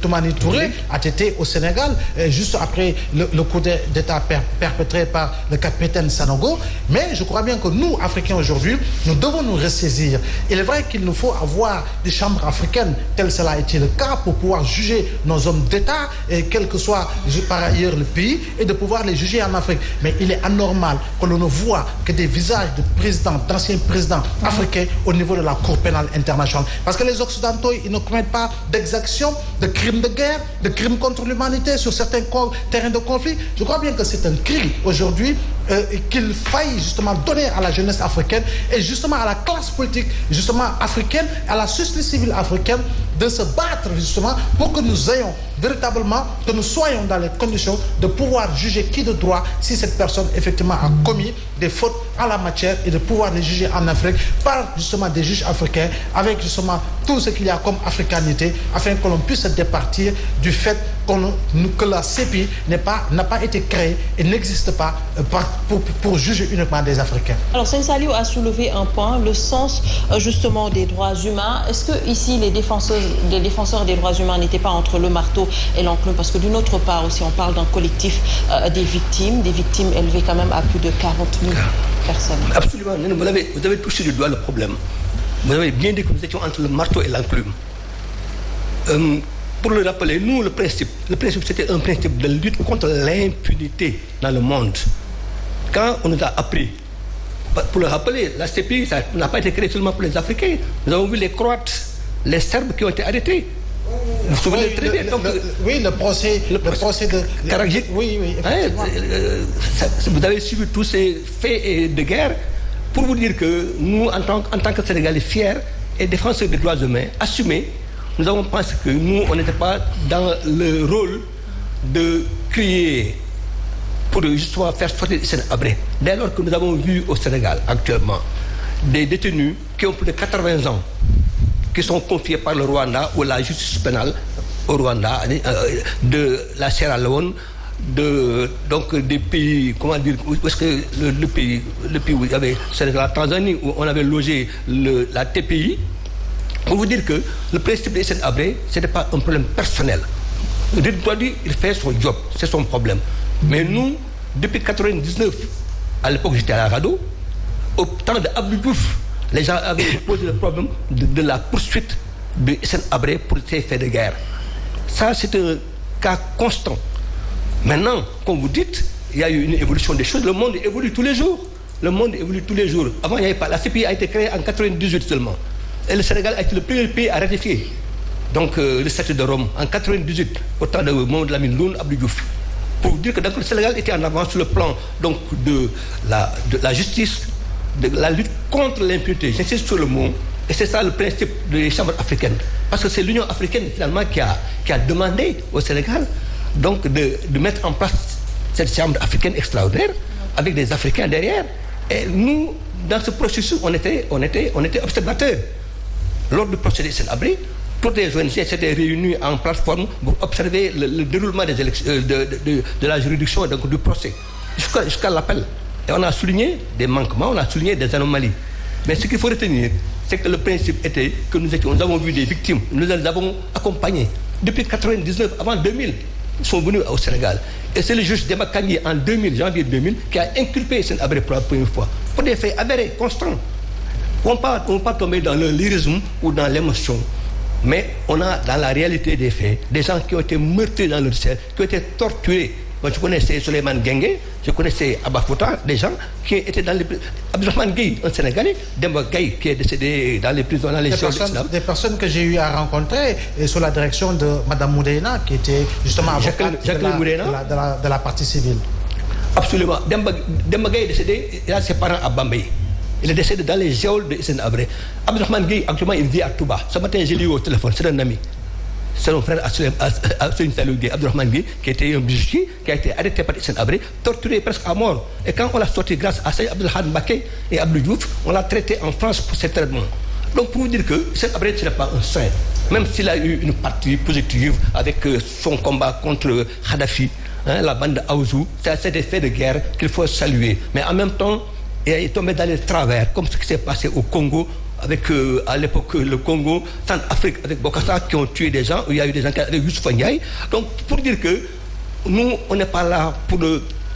Toumani Touré a été au Sénégal juste après le coup d'État perpétré par le capitaine Sanogo. Mais je crois bien que nous, Africains aujourd'hui, nous devons nous ressaisir. Il est vrai qu'il nous faut avoir des chambres africaines, tel cela a été le cas, pour pouvoir juger nos hommes d'État, et quel que soit par ailleurs le pays, et de pouvoir les juger en Afrique. Mais il est anormal que l'on ne voit que des visages de présidents, d'anciens présidents africains au niveau de la Cour pénale internationale. Parce que les Occidentaux, ils ne commettent pas d'exactions, de crimes de guerre, de crimes contre l'humanité sur certains terrains de conflit. Je crois bien que c'est un cri aujourd'hui qu'il faille justement donner à la jeunesse africaine et justement à la classe politique justement africaine, à la société civile africaine de se battre justement pour que nous ayons véritablement, que nous soyons dans les conditions de pouvoir juger qui de droit si cette personne effectivement a commis des fautes en la matière et de pouvoir les juger en Afrique par justement des juges africains avec justement tout ce qu'il y a comme africanité afin que l'on puisse se départir du fait que la CPI n'a pas été créée et n'existe pas pour juger uniquement des Africains. Alors Seigne Saliou a soulevé un point, le sens justement des droits humains. Est-ce que ici les défenseurs des droits humains n'étaient pas entre le marteau et l'enclume? Parce que d'une autre part aussi on parle d'un collectif des victimes élevées quand même à plus de 40 000 personnes. Absolument, vous avez touché du doigt le problème. Vous avez bien dit que nous étions entre le marteau et l'enclume. Pour le rappeler, nous, le principe c'était un principe de lutte contre l'impunité dans le monde. Quand on nous a appris, pour le rappeler, la CPI, ça n'a pas été créé seulement pour les Africains. Nous avons vu les Croates, les Serbes qui ont été arrêtés. Vous vous souvenez très bien. Le procès de Karadzic. Oui, effectivement. Vous avez suivi tous ces faits de guerre pour vous dire que nous, en tant que Sénégalais fiers et défenseurs des droits humains, assumés, nous avons pensé que nous, on n'était pas dans le rôle de crier pour justement faire sortir Hissène Habré. Dès lors que nous avons vu au Sénégal actuellement des détenus qui ont plus de 80 ans, qui sont confiés par le Rwanda ou la justice pénale au Rwanda, de la Sierra Leone, donc des pays, comment dire, où est-ce que le pays où il y avait, c'est la Tanzanie, où on avait logé la TPI. Pour vous dire que le principe de Hissène Habré, ce n'était pas un problème personnel. Il fait son job, c'est son problème. Mais nous, depuis 1999, à l'époque j'étais à la RADDHO, au temps d'Abdou Diouf, les gens avaient posé le problème de la poursuite de Hissène Habré pour ces faits de guerre. Ça, c'est un cas constant. Maintenant, comme vous dites, il y a eu une évolution des choses. Le monde évolue tous les jours. Le monde évolue tous les jours. Avant, il n'y avait pas. La CPI a été créée en 1998 seulement. Et le Sénégal a été le premier pays à ratifier donc, le statut de Rome en 1998, au temps de Mamadou Lamine Loun, Abdou Diouf. Pour dire que donc, le Sénégal était en avance sur le plan donc, de la justice, de la lutte contre l'impunité. J'insiste sur le mot, et c'est ça le principe des chambres africaines. Parce que c'est l'Union africaine finalement qui a demandé au Sénégal donc, de mettre en place cette chambre africaine extraordinaire avec des Africains derrière. Et nous, dans ce processus, on était observateurs. Lors du procès d'Hissène Habré, toutes les ONG s'étaient réunies en plateforme pour observer le déroulement des élections, de la juridiction donc du procès, jusqu'à l'appel. Et on a souligné des manquements, on a souligné des anomalies. Mais ce qu'il faut retenir, c'est que le principe était que nous avons vu des victimes, nous les avons accompagnés. Depuis 1999, avant 2000, ils sont venus au Sénégal. Et c'est le juge Demba Kandji en janvier 2000, qui a inculpé Hissène Habré pour la première fois, pour des faits avérés, constants. On ne va pas tomber dans le lyrisme ou dans l'émotion, mais on a dans la réalité des faits des gens qui ont été meurtris dans leur chair, qui ont été torturés. Moi, je connaissais Souleymane Guingué, je connaissais Abba Fouta, des gens qui étaient dans les prisons. Abdourahmane Gueye, un Sénégalais, Demba Gaye, qui est décédé dans les prisons, dans les champs d'islam. Des personnes que j'ai eu à rencontrer sous la direction de Mme Moudéna, qui était justement avocate de la partie civile. Absolument. Demba Gaye est décédé, il a ses parents à Bambey. Il est décédé dans les geôles de Hissène Habré. Abdourahmane Gueye, actuellement, il vit à Touba. Ce matin, j'ai lu au téléphone, c'est un ami. C'est mon frère Seigne Saliou Gueye, Abdourahmane Gueye, qui était un bijoutier, qui a été arrêté par Hissène Habré, torturé presque à mort. Et quand on l'a sorti grâce à Seigne Abdoulahad Mbacké et Abdou Diouf, on l'a traité en France pour ses traitements. Donc pour vous dire que Hissène Habré, ce n'est pas un saint. Même s'il a eu une partie positive avec son combat contre Kadhafi, la bande Aouzou, c'est des faits de guerre qu'il faut saluer. Mais en même temps, il est tombé dans les travers, comme ce qui s'est passé au Congo avec à l'époque le Congo, Centrafrique avec Bokassa qui ont tué des gens, il y a eu des gens avec Youssoupha Ndiaye. Donc pour dire que nous, on n'est pas là pour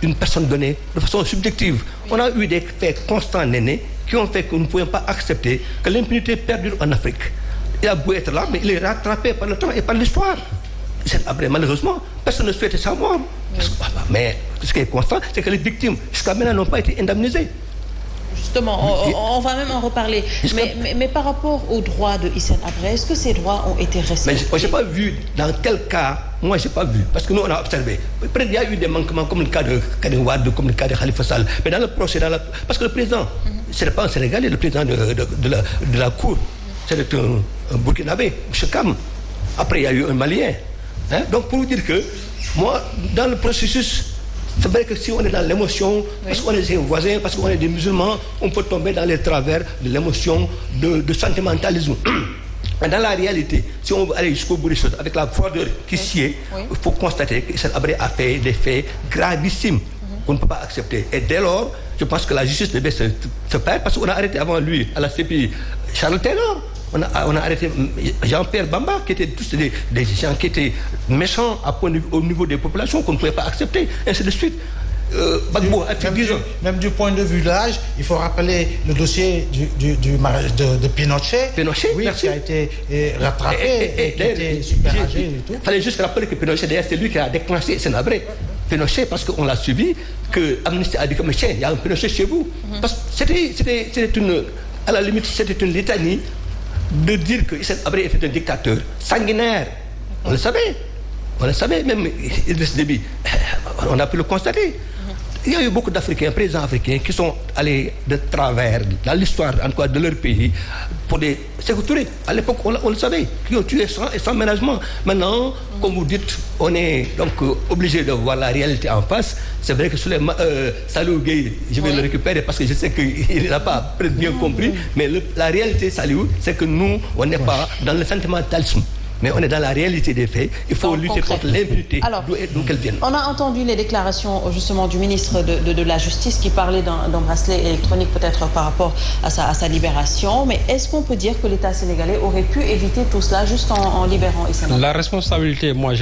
une personne donnée de façon subjective. On a eu des faits constants nénés qui ont fait que nous ne pouvions pas accepter que l'impunité perdure en Afrique. Il a beau être là, mais il est rattrapé par le temps et par l'histoire. Après, malheureusement, personne ne souhaite savoir. Mais ce qui est constant, c'est que les victimes, jusqu'à maintenant, n'ont pas été indemnisées. Justement, on va même en reparler. Mais par rapport aux droits de Hissène Habré, est-ce que ces droits ont été respectés? Mais je n'ai pas vu dans quel cas. Moi, je n'ai pas vu. Parce que nous, on a observé. Peut-être il y a eu des manquements comme le cas de Karim Wade, comme le cas de Khalifa Sall. Mais dans le procès, parce que le président, ce n'est pas un Sénégalais, le président de la Cour, c'est un Burkinabé, M. Kam. Après, il y a eu un Malien. Hein? Donc, pour vous dire que, moi, dans le processus, c'est vrai que si on est dans l'émotion, parce qu'on est des voisins, parce qu'on est des musulmans, on peut tomber dans les travers de l'émotion, de sentimentalisme. Mais dans la réalité, si on veut aller jusqu'au bout des choses, avec la froideur qui sied, il faut constater que Hissène Habré a fait des faits gravissimes qu'on ne peut pas accepter. Et dès lors, je pense que la justice devait se faire, parce qu'on a arrêté avant lui, à la CPI, Charles Taylor. On a arrêté Jean-Pierre Bamba, qui étaient tous des gens qui étaient méchants au niveau des populations qu'on ne pouvait pas accepter, et ainsi de suite. Même du point de vue de l'âge, il faut rappeler le dossier du mariage de Pinochet. Oui, qui a été rattrapé et qui était super âgé et tout. Il fallait juste rappeler que Pinochet, d'ailleurs, c'est lui qui a déclenché Hissène Habré. Pinochet, parce qu'on l'a suivi, que Amnesty a dit comme tiens, il y a un Pinochet chez vous. Parce que c'était à la limite, c'était une litanie de dire que Hissène Habré était un dictateur sanguinaire. On le savait, même Idriss Déby. On a pu le constater. Il y a eu beaucoup d'Africains, présidents africains, qui sont allés de travers dans l'histoire, en tout cas de leur pays, pour des Sékou Touré. À l'époque, on le savait, qui ont tué sans ménagement. Maintenant, comme vous dites, on est donc obligé de voir la réalité en face. C'est vrai que Salou Gueye, je vais le récupérer parce que je sais qu'il n'a pas bien compris, mais la réalité, Salou, c'est que nous, on n'est pas dans le sentimentalisme. Mais on est dans la réalité des faits. Il faut lutter contre l'impunité, d'où qu'elle vienne. On a entendu les déclarations justement du ministre de la Justice qui parlait d'un bracelet électronique peut-être par rapport à sa libération. Mais est-ce qu'on peut dire que l'État sénégalais aurait pu éviter tout cela juste en libérant Hissène Habré? La responsabilité, moi,